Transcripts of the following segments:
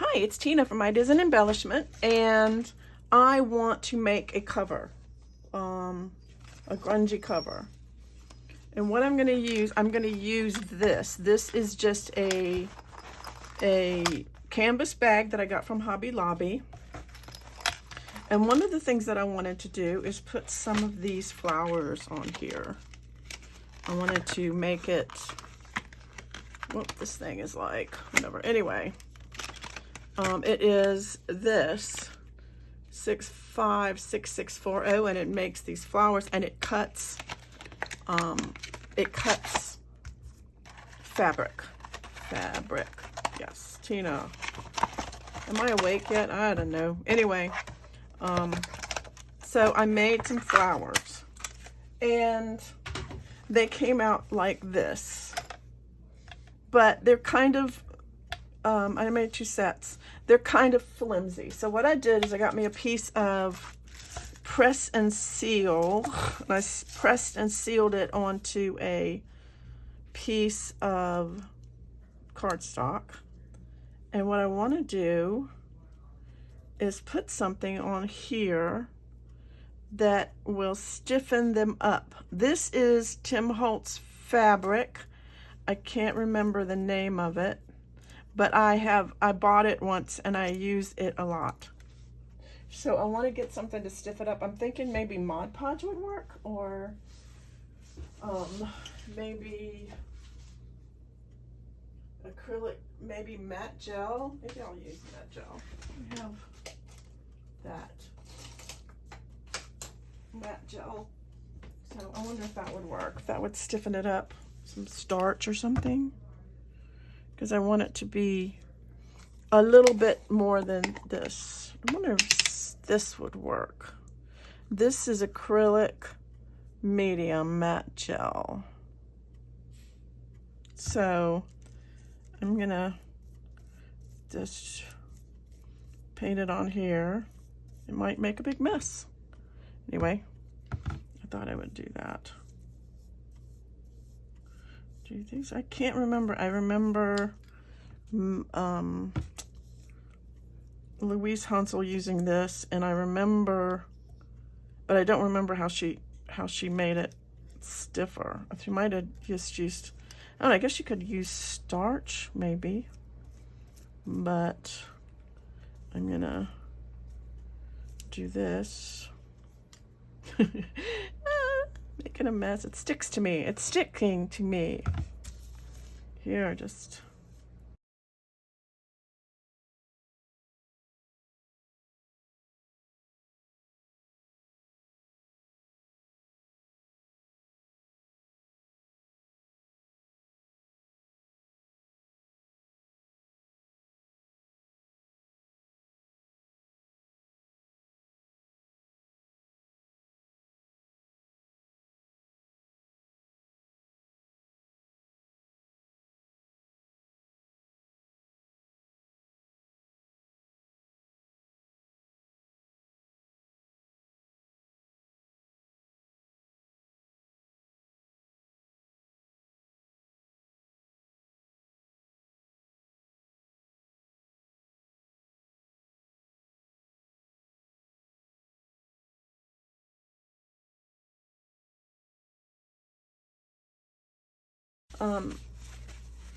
Hi, it's Tina from Ideas and Embellishment, and I want to make a cover, a grungy cover. And what I'm going to use this. This is just a canvas bag that I got from Hobby Lobby. And one of the things that I wanted to do is put some of these flowers on here. I wanted to make it, what this thing is like, whatever. Anyway. It is this 656640, and it makes these flowers, and it cuts fabric. Yes, Tina. Am I awake yet? I don't know. Anyway, so I made some flowers, and they came out like this, but they're kind of I made 2 sets. They're kind of flimsy. So what I did is I got me a piece of press and seal, and I pressed and sealed it onto a piece of cardstock. And what I want to do is put something on here that will stiffen them up. This is Tim Holtz fabric. I can't remember the name of it, but I bought it once and I use it a lot. So I want to get something to stiff it up. I'm thinking maybe Mod Podge would work, or maybe acrylic, maybe matte gel. Maybe I'll use matte gel. I have that matte gel. So I wonder if that would work, if that would stiffen it up. Some starch or something, because I want it to be a little bit more than this. I wonder if this would work. This is acrylic medium matte gel. So I'm gonna just paint it on here. It might make a big mess. Anyway, I thought I would do that. Do these? I can't remember. I remember Louise Hansel using this, and I remember, but I don't remember how she made it stiffer. She might have just used, I don't know, I guess you could use starch maybe, but I'm gonna do this. Making a mess. It sticks to me. It's sticking to me. Here, just.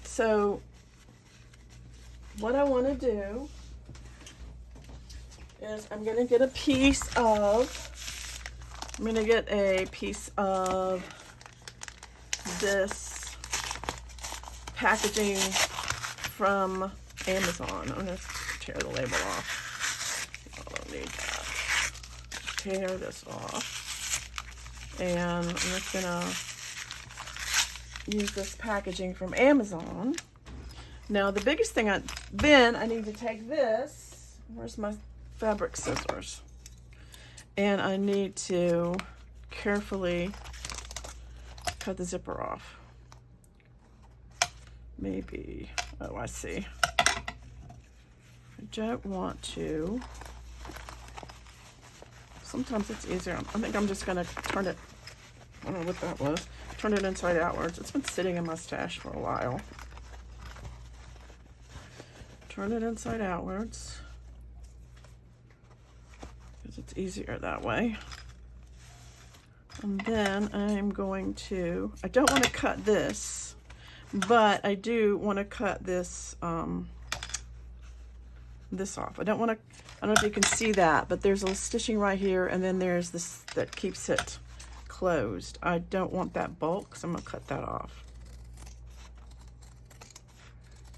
So what I want to do is I'm going to get a piece of this packaging from Amazon. I'm going to tear the label off. I don't need that. Tear this off. And I'm just going to use this packaging from Amazon. Now the biggest thing I need to take this, where's my fabric scissors, and I need to carefully cut the zipper off. Maybe, oh, I see. I don't want to. Sometimes it's easier. I think I'm just gonna turn it, I don't know what that was. Turn it inside outwards. It's been sitting in my stash for a while. turn it inside outwards because it's easier that way. And then I'm going to, I don't want to cut this, but I do want to cut this this off. I don't want to, I don't know if you can see that, but there's a little stitching right here, and then there's this that keeps it closed. I don't want that bulk, so I'm going to cut that off.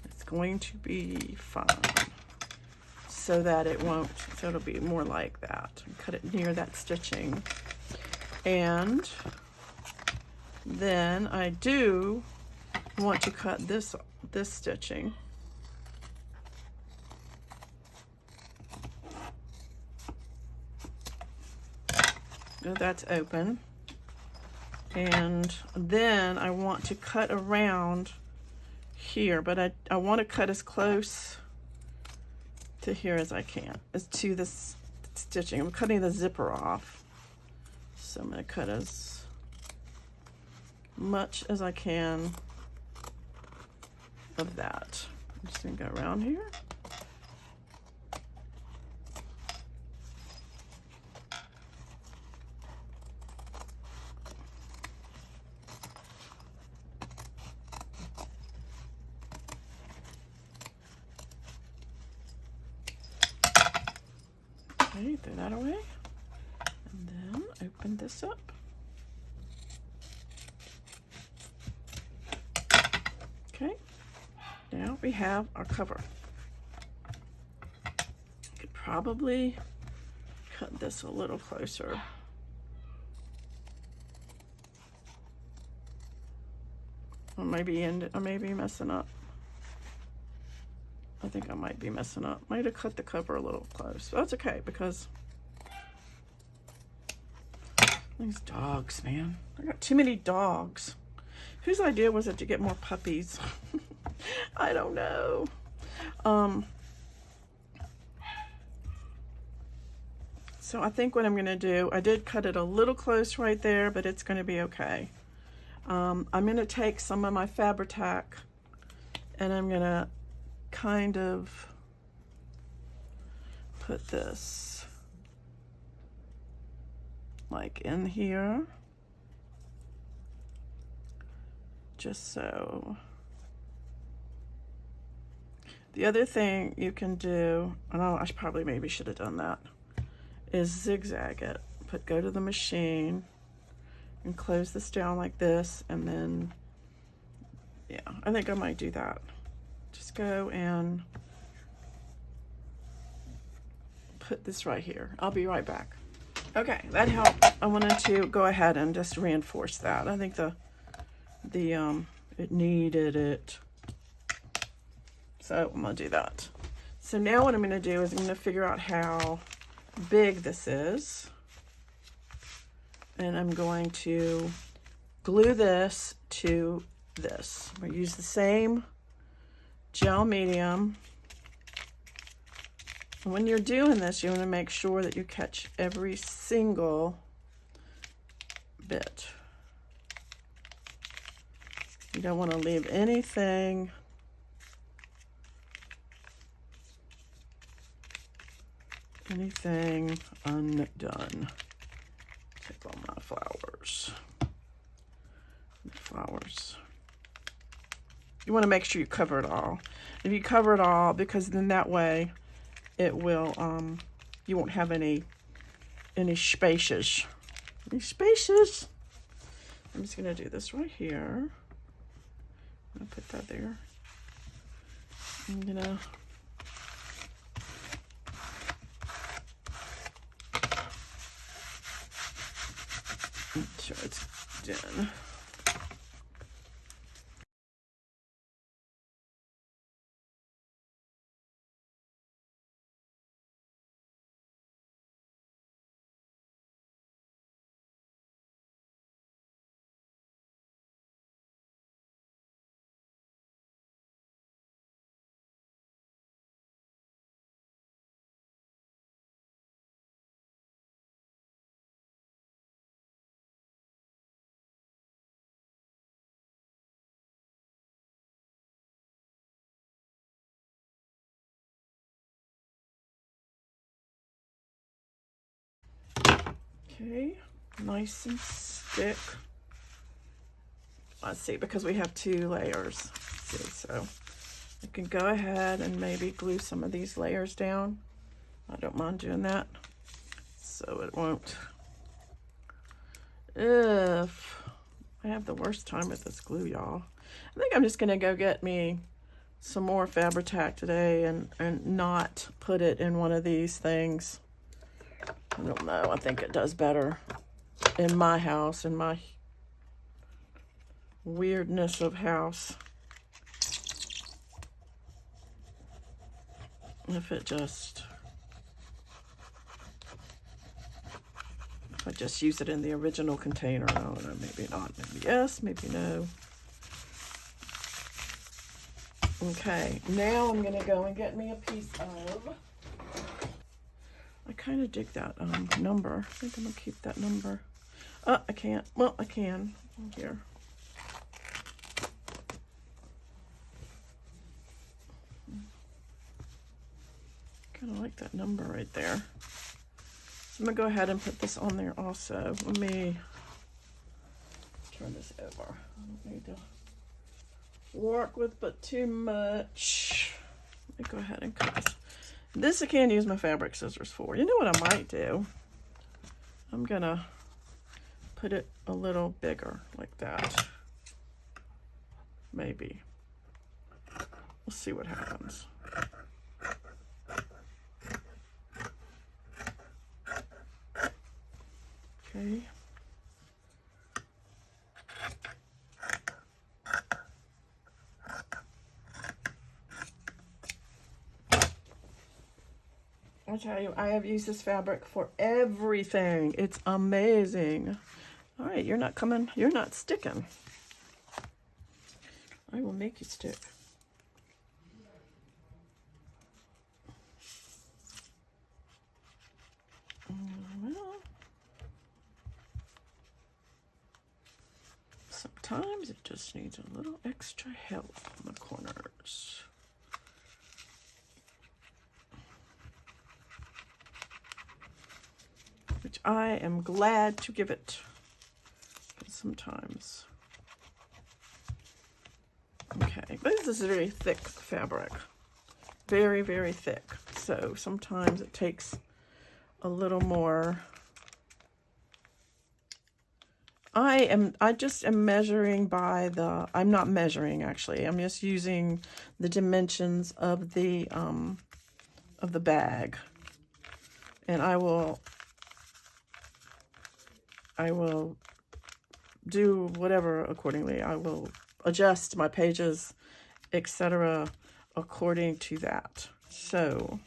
It's going to be fine so that it won't, so it'll be more like that. Cut it near that stitching. And then I do want to cut this stitching. So that's open. And then I want to cut around here, but I want to cut as close to here as I can, as to this stitching. I'm cutting the zipper off. So I'm going to cut as much as I can of that. I'm just going to go around here. Okay, throw that away. And then open this up. Okay, now we have our cover. Could probably cut this a little closer. I may be messing up. I think I might be messing up. Might have cut the cover a little close. But that's okay, because these dogs, man. I got too many dogs. Whose idea was it to get more puppies? I don't know. So I think what I'm going to do, I did cut it a little close right there, but it's going to be okay. I'm going to take some of my Fabri-Tac and I'm going to kind of put this like in here, just so. The other thing you can do, I know I probably maybe should have done that, is zigzag it. Go to the machine and close this down like this, and then, yeah, I think I might do that. Just go and put this right here. I'll be right back. Okay, that helped. I wanted to go ahead and just reinforce that. I think it needed it. So I'm gonna do that. So now what I'm gonna do is I'm gonna figure out how big this is. And I'm going to glue this to this. I'm gonna use the same gel medium. And when you're doing this, you want to make sure that you catch every single bit. You don't want to leave anything undone. Take all my flowers. You want to make sure you cover it all. If you cover it all, because then that way it will, you won't have any spaces. I'm just going to do this right here. I'm going to put that there. I'm going to make sure it's done. Okay, nice and stick. Let's see, because we have 2 layers. Let's see, so I can go ahead and maybe glue some of these layers down. I don't mind doing that, so it won't. If I have the worst time with this glue, y'all. I think I'm just gonna go get me some more Fabri-Tac today and not put it in one of these things. I don't know, I think it does better in my house, in my weirdness of house. If I just use it in the original container. I don't know, maybe not, maybe yes, maybe no. Okay, now I'm gonna go and get me a piece of, I kind of dig that number. I think I'm gonna keep that number. I can't, well, I can, here. Kind of like that number right there. So I'm gonna go ahead and put this on there also. Let me turn this over. I don't need to work with but too much. Let me go ahead and cut this. This I can use my fabric scissors for. You know what I might do? I'm gonna put it a little bigger like that. Maybe. We'll see what happens. Okay. I'll tell you, I have used this fabric for everything. It's amazing. All right, you're not coming, you're not sticking. I will make you stick. Well, sometimes it just needs a little extra help on the corners. Which I am glad to give it. But sometimes. Okay, but this is a very thick fabric. Very, very thick. So sometimes it takes a little more. I just am measuring by the, I'm not measuring actually. I'm just using the dimensions of the bag. And I will do whatever accordingly. I will adjust my pages, etc. according to that. So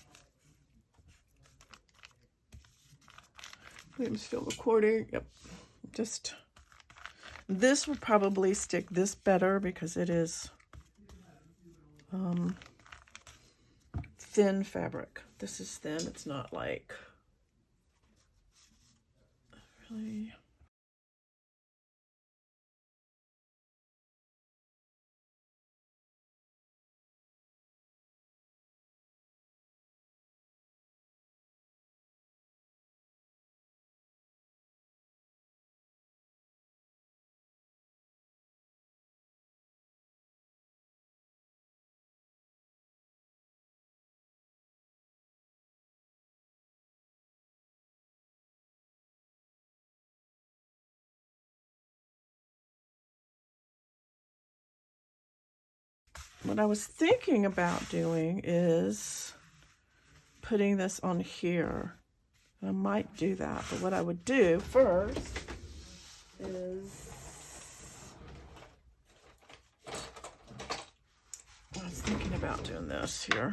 I'm still recording. Yep. Just this will probably stick this better because it is thin fabric. This is thin. It's not like really. What I was thinking about doing is putting this on here. I might do that, but what I would do first is, I was thinking about doing this here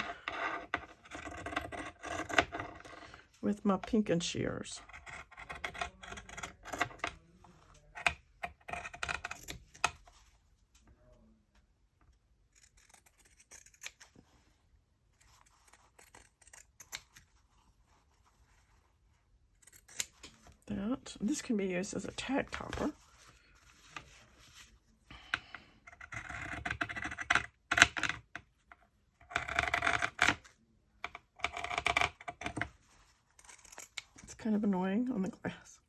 with my pink and shears. That. This can be used as a tag topper. It's kind of annoying on the glass.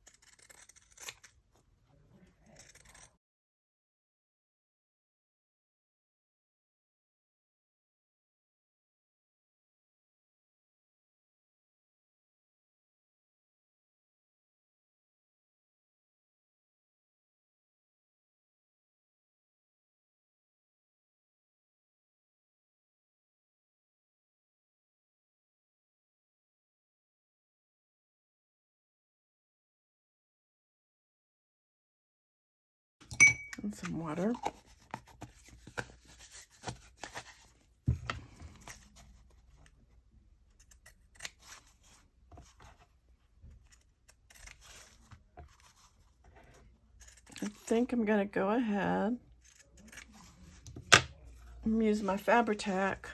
and some water. I think I'm going to go ahead and use my Fabri-Tac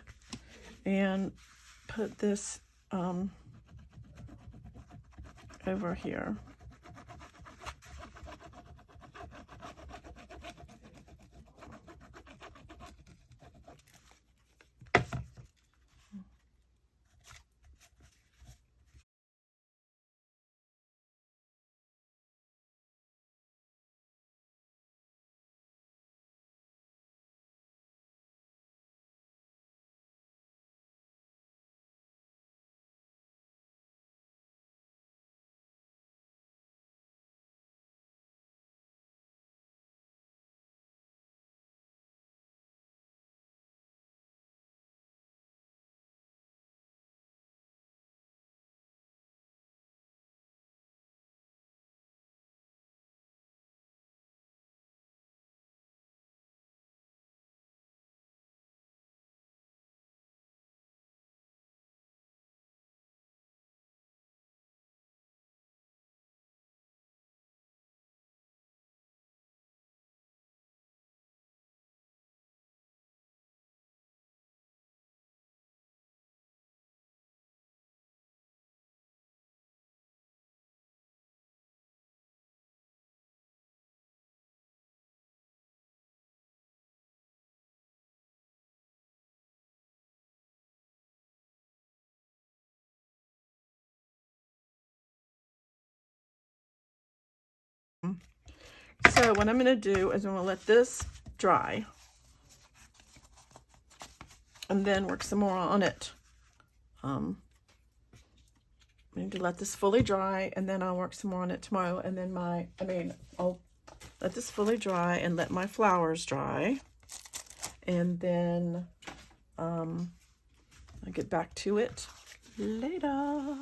and put this over here. So what I'm going to do is I'm going to let this dry and then work some more on it. I need to let this fully dry and then I'll work some more on it tomorrow. And then I'll let this fully dry and let my flowers dry. And then I'll get back to it later.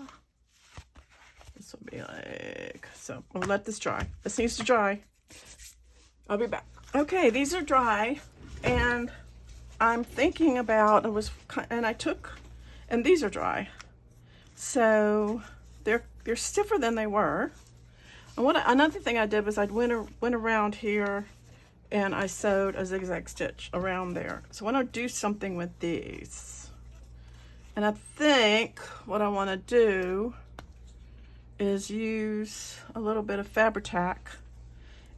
This will be like, so I'll let this dry. This needs to dry. I'll be back. Okay, these are dry, and I'm thinking about, and these are dry. So they're stiffer than they were. And another thing I did was I went around here and I sewed a zigzag stitch around there. So I want to do something with these. And I think what I want to do is use a little bit of Fabri-Tac,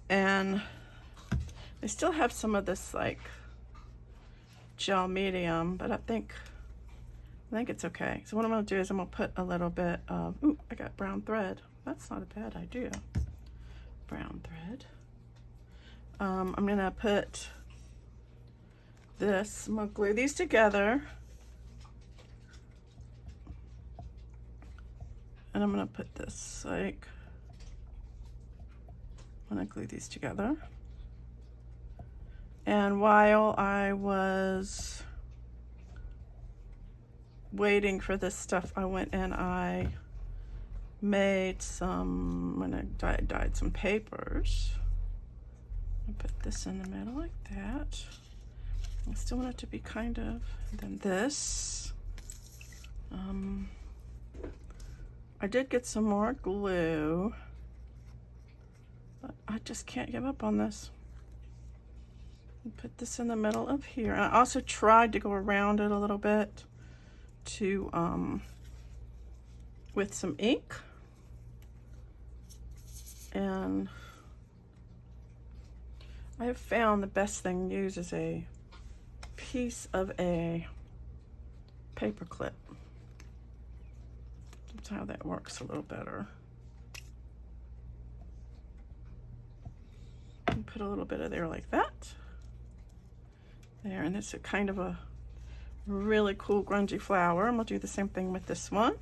and I still have some of this like gel medium, but I think it's okay. So what I'm going to do is I'm going to put a little bit of, ooh, I got brown thread. That's not a bad idea. Brown thread. I'm going to put this, I'm going to glue these together. And I'm going to put this like, I'm going to glue these together. And while I was waiting for this stuff, I went and I made some, when I dyed some papers. I put this in the middle like that. I still want it to be kind of, then this. I did get some more glue, but I just can't give up on this. Put this in the middle of here. And I also tried to go around it a little bit to with some ink, and I have found the best thing to use is a piece of a paper clip. That's how that works a little better. And put a little bit of there like that. There, and it's a kind of a really cool grungy flower. I'm gonna do the same thing with this one.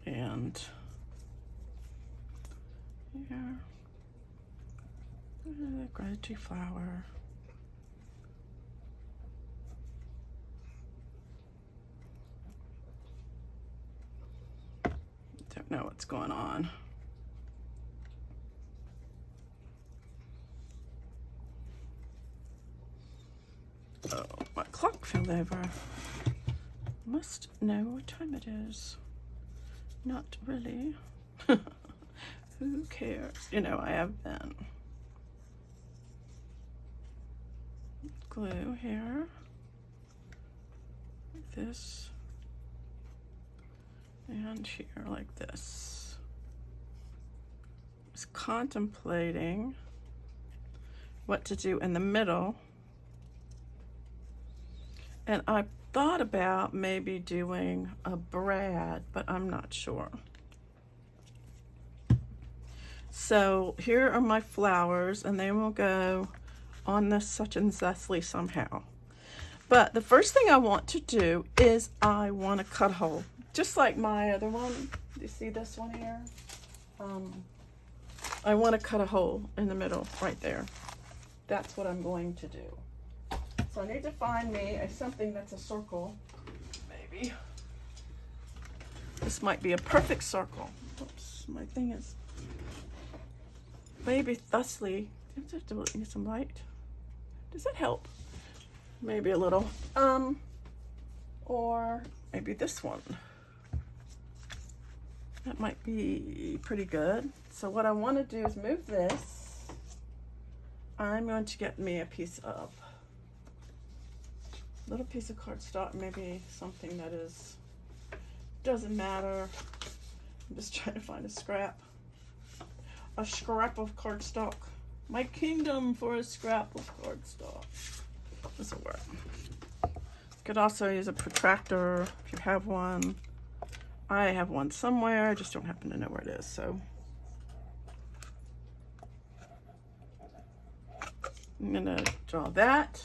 And here, grungy flower. Don't know what's going on. fell over. Must know what time it is. Not really. Who cares? You know, I have been. Glue here. Like this. And here like this. I was contemplating what to do in the middle. And I thought about maybe doing a brad, but I'm not sure. So here are my flowers, and they will go on this Such and Thusly somehow. But the first thing I want to do is I want to cut a hole, just like my other one. Do you see this one here? I want to cut a hole in the middle right there. That's what I'm going to do. So I need to find me something that's a circle, maybe. This might be a perfect circle. Oops, my thing is maybe thusly. Need some light. Does that help? Maybe a little. Or maybe this one. That might be pretty good. So what I want to do is move this. I'm going to get me a piece of little piece of cardstock, maybe something that is, doesn't matter. I'm just trying to find a scrap of cardstock. My kingdom for a scrap of cardstock. This will work. You could also use a protractor if you have one. I have one somewhere, I just don't happen to know where it is, so. I'm gonna draw that.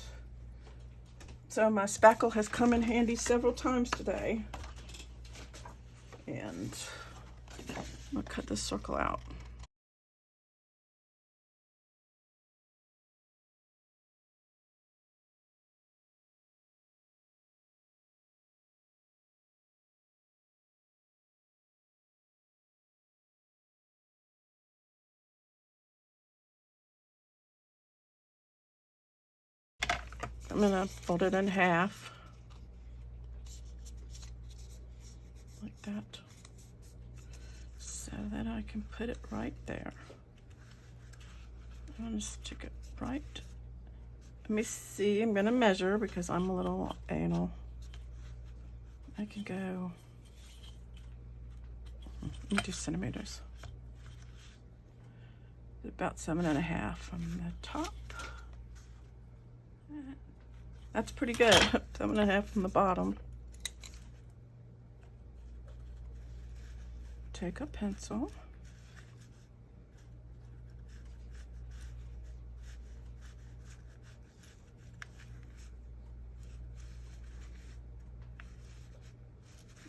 So my spackle has come in handy several times today. And I'll cut this circle out. I'm gonna fold it in half, like that, so that I can put it right there. I'm gonna stick it right. Let me see, I'm gonna measure because I'm a little anal. I can go, let me do centimeters. About 7.5 from the top. That's pretty good. 7.5 from the bottom. Take a pencil.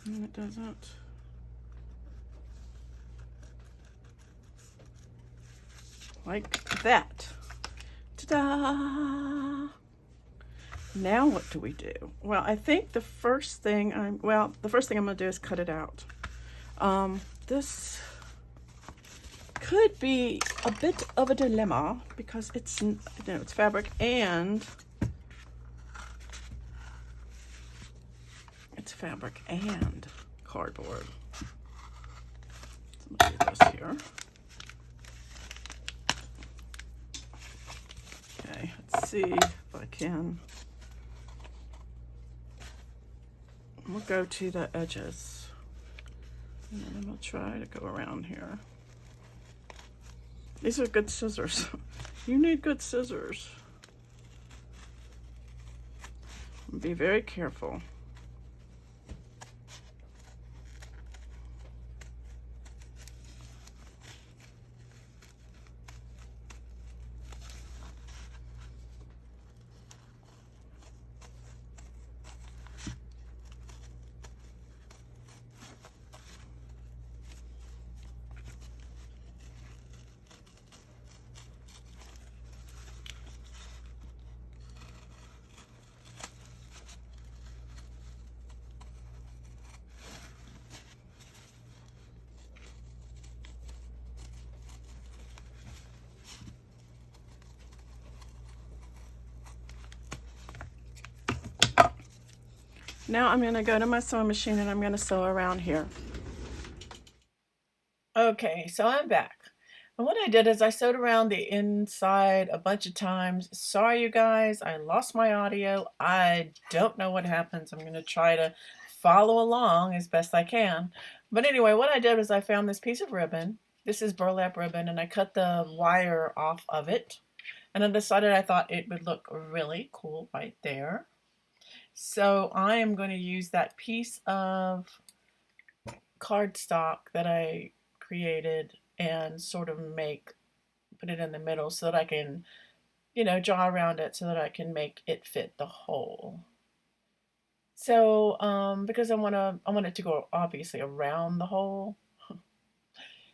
And it doesn't. Like that. Ta-da! Now what do we do? Well, I think the first thing I'm gonna do is cut it out. This could be a bit of a dilemma because it's, you know, it's fabric and cardboard. So I'm gonna do this here. Okay, let's see if I can. We'll go to the edges, and then we'll try to go around here. These are good scissors. You need good scissors. Be very careful. Now I'm going to go to my sewing machine and I'm going to sew around here. Okay, so I'm back. And what I did is I sewed around the inside a bunch of times. Sorry, you guys, I lost my audio. I don't know what happens. I'm going to try to follow along as best I can. But anyway, what I did was I found this piece of ribbon. This is burlap ribbon, and I cut the wire off of it. And I decided I thought it would look really cool right there. So I am going to use that piece of cardstock that I created and sort of put it in the middle so that I can, draw around it so that I can make it fit the hole. So, because I want it to go obviously around the hole.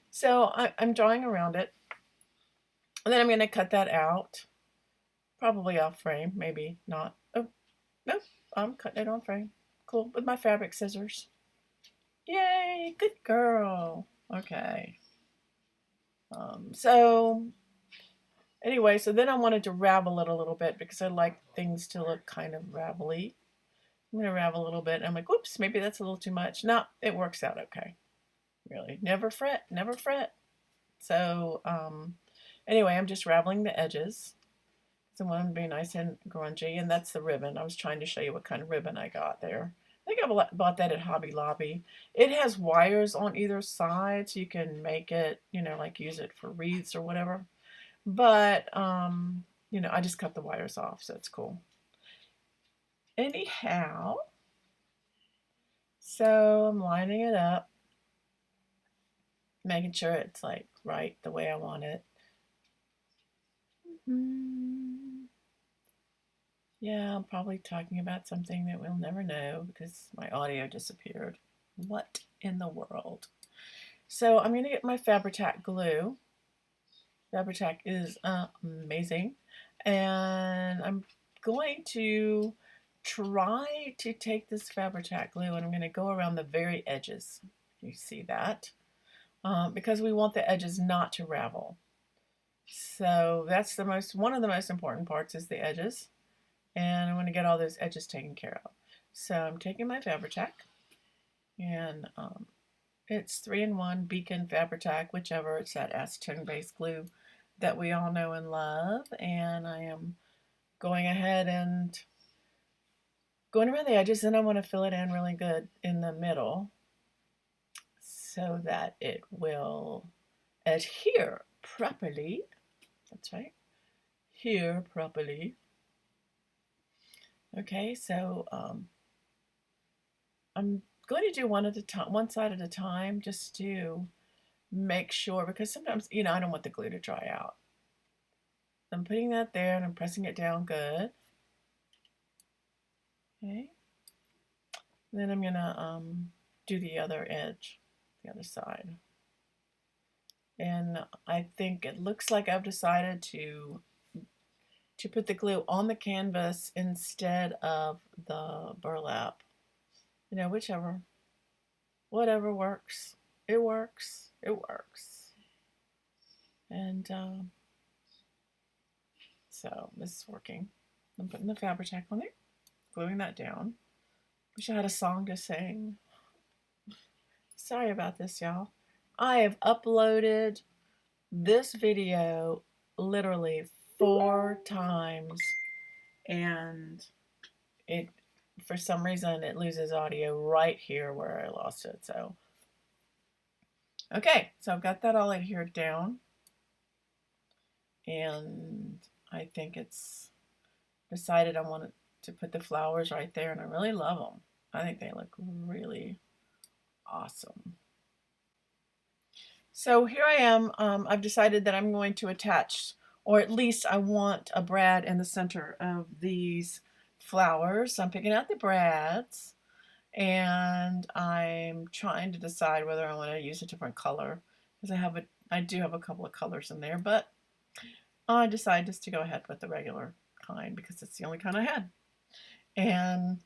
So I'm drawing around it. And then I'm going to cut that out. Probably off frame, maybe not. Oh, no, I'm cutting it on frame. Cool, with my fabric scissors. Yay, good girl. Okay. So anyway, so then I wanted to ravel it a little bit because I like things to look kind of ravelly. I'm going to ravel a little bit. I'm like, whoops, maybe that's a little too much. No, it works out okay. Really, never fret, never fret. So anyway, I'm just raveling the edges. So I want to be nice and grungy, and that's the ribbon. I was trying to show you what kind of ribbon I got there. I think I bought that at Hobby Lobby. It has wires on either side, so you can make it, like use it for wreaths or whatever. But, I just cut the wires off, so it's cool. Anyhow, so I'm lining it up, making sure it's like right the way I want it. Yeah, I'm probably talking about something that we'll never know because my audio disappeared. What in the world? So I'm going to get my Fabri-Tac glue. Fabri-Tac is amazing. And I'm going to try to take this Fabri-Tac glue and I'm going to go around the very edges. You see that? Because we want the edges not to ravel. So that's one of the most important parts is the edges. And I want to get all those edges taken care of. So I'm taking my Fabri-Tac, and it's 3-in-1 Beacon Fabri-Tac, whichever. It's that acetone-based glue that we all know and love. And I am going ahead and going around the edges, and I want to fill it in really good in the middle so that it will adhere properly. That's right, adhere properly. Okay, so I'm going to do one side at a time, just to make sure, because sometimes, I don't want the glue to dry out. I'm putting that there and I'm pressing it down good. Okay. Then I'm gonna do the other edge, the other side. And I think it looks like I've decided to put the glue on the canvas instead of the burlap. Whichever. Whatever works. It works. It works. And so this is working. I'm putting the Fabri-Tac on there, gluing that down. Wish I had a song to sing. Sorry about this, y'all. I have uploaded this video literally 4 times, and for some reason it loses audio right here where I lost it. So okay, so I've got that all adhered down, and I think it's decided I wanted to put the flowers right there, and I really love them. I think they look really awesome. So here I am. I've decided that I'm going to attach, or at least I want a brad in the center of these flowers. So I'm picking out the brads, and I'm trying to decide whether I want to use a different color, because I do have a couple of colors in there, but I decided just to go ahead with the regular kind because it's the only kind I had. And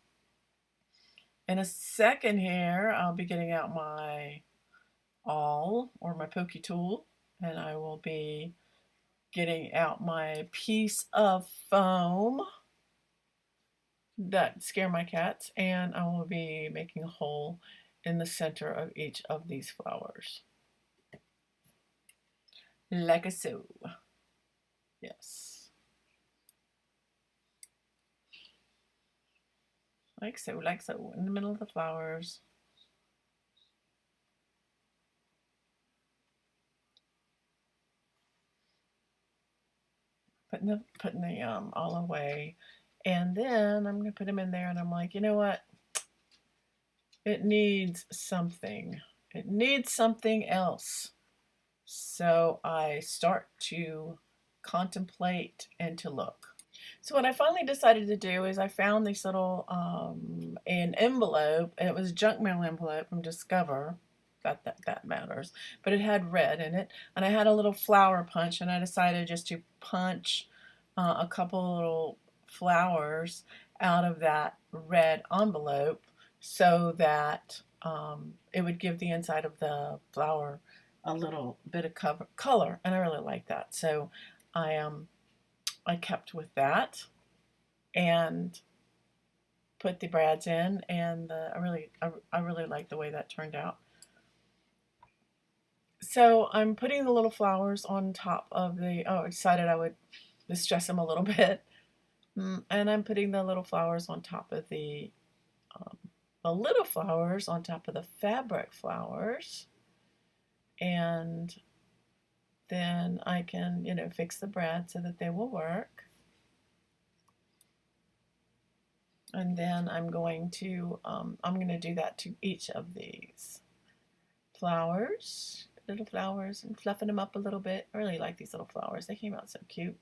in a second here, I'll be getting out my awl or my pokey tool, and I will be getting out my piece of foam. that scare my cats, and I will be making a hole in the center of each of these flowers. Like so. Yes. Like so, in the middle of the flowers. Putting the all away. And then I'm gonna put them in there, and I'm like, you know what? It needs something. It needs something else. So I start to contemplate and to look. So what I finally decided to do is I found this little an envelope. It was a junk mail envelope from Discover. That matters. But it had red in it, and I had a little flower punch, and I decided just to punch a couple little flowers out of that red envelope so that it would give the inside of the flower a little bit of color, and I really like that. So I kept with that and put the brads in, and I really like the way that turned out. So I'm putting the little flowers on top of the, oh, I decided I would distress them a little bit. And I'm putting the little flowers on top of the little flowers on top of the fabric flowers. And then I can, fix the brad so that they will work. And then I'm going to do that to each of these flowers, little flowers, and fluffing them up a little bit. I really like these little flowers. They came out so cute.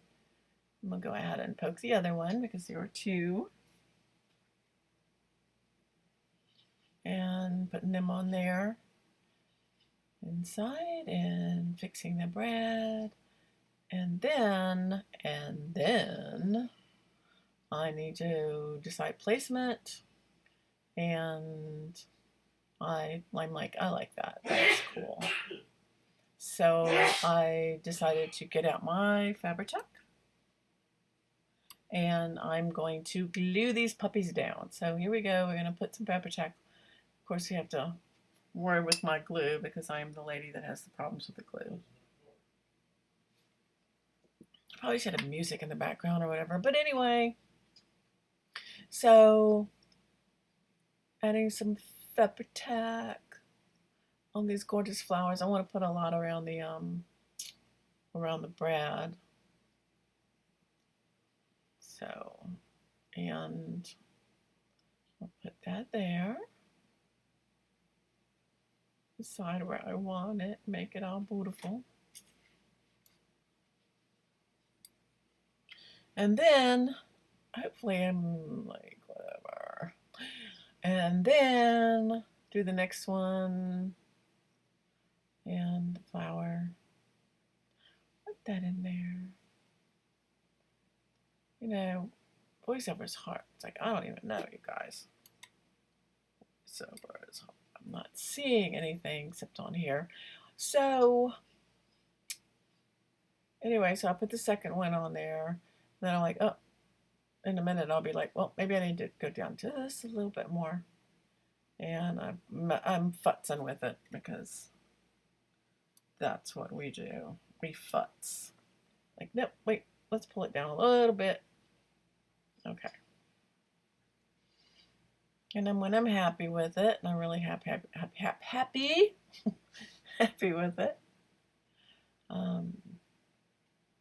I'm going to go ahead and poke the other one because there were two. And putting them on there inside and fixing the brad. And then I need to decide placement, and I'm like, I like that. That's cool. So I decided to get out my Fabri-Tac, and I'm going to glue these puppies down. So here we go. We're going to put some Fabri-Tac. Of course, you have to worry with my glue because I am the lady that has the problems with the glue. I probably should have music in the background or whatever. But anyway, so adding some Fabri-Tac on these gorgeous flowers. I want to put a lot around the brad. So, and I'll put that there. Decide where I want it. Make it all beautiful. And then, hopefully I'm like, whatever. And then do the next one. And the flower. Put that in there. Voiceover is hard. It's like, I don't even know, you guys. Voiceover is hard. I'm not seeing anything except on here. So, anyway, so I put the second one on there. Then I'm like, oh, in a minute I'll be like, well, maybe I need to go down to this a little bit more. And I'm futzing with it because that's what we do. We futz. Like, nope, wait, let's pull it down a little bit. Okay. And then when I'm happy with it, and I'm really happy happy with it, then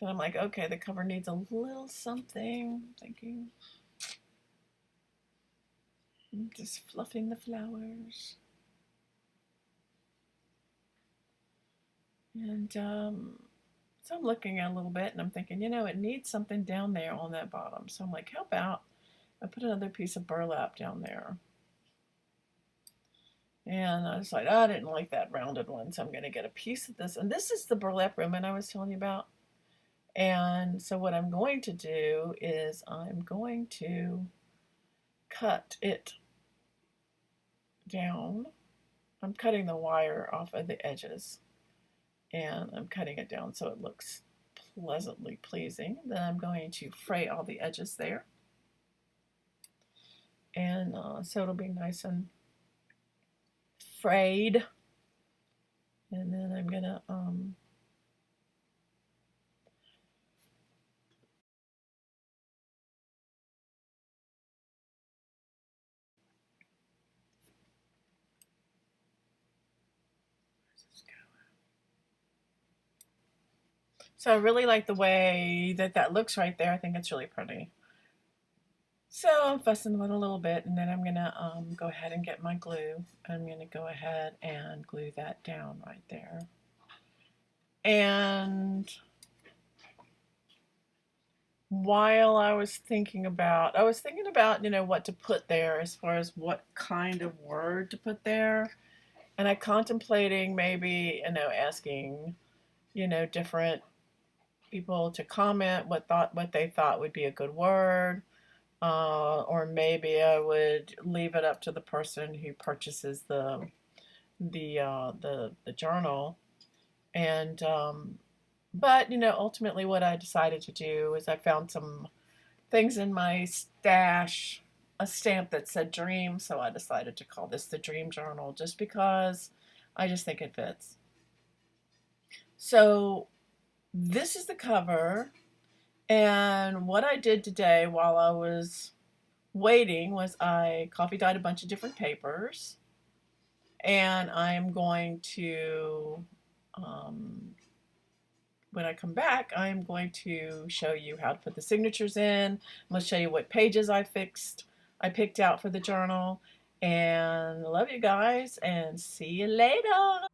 I'm like, okay, the cover needs a little something. Thinking, just fluffing the flowers. And so I'm looking at it a little bit, and I'm thinking, it needs something down there on that bottom. So I'm like, how about I put another piece of burlap down there? And I decided, I didn't like that rounded one, so I'm going to get a piece of this. And this is the burlap ribbon I was telling you about. And so what I'm going to do is I'm going to cut it down. I'm cutting the wire off of the edges, and I'm cutting it down so it looks pleasantly pleasing. Then I'm going to fray all the edges there. And so it'll be nice and frayed. And then I'm gonna so I really like the way that that looks right there. I think it's really pretty. So I'm fussing with it a little bit, and then I'm gonna go ahead and get my glue. I'm gonna go ahead and glue that down right there. And while I was thinking about, you know, what to put there as far as what kind of word to put there. And I contemplating maybe, you know, asking, you know, different people to comment what they thought would be a good word. Or maybe I would leave it up to the person who purchases the journal. And but you know, ultimately, what I decided to do is I found some things in my stash, a stamp that said dream, so I decided to call this the Dream Journal just because I just think it fits. So this is the cover, and what I did today while I was waiting was I coffee dyed a bunch of different papers, and I'm going to um, when I come back, I'm going to show you how to put the signatures in. I'm going to show you what pages I picked out for the journal. And I love you guys, and see you later.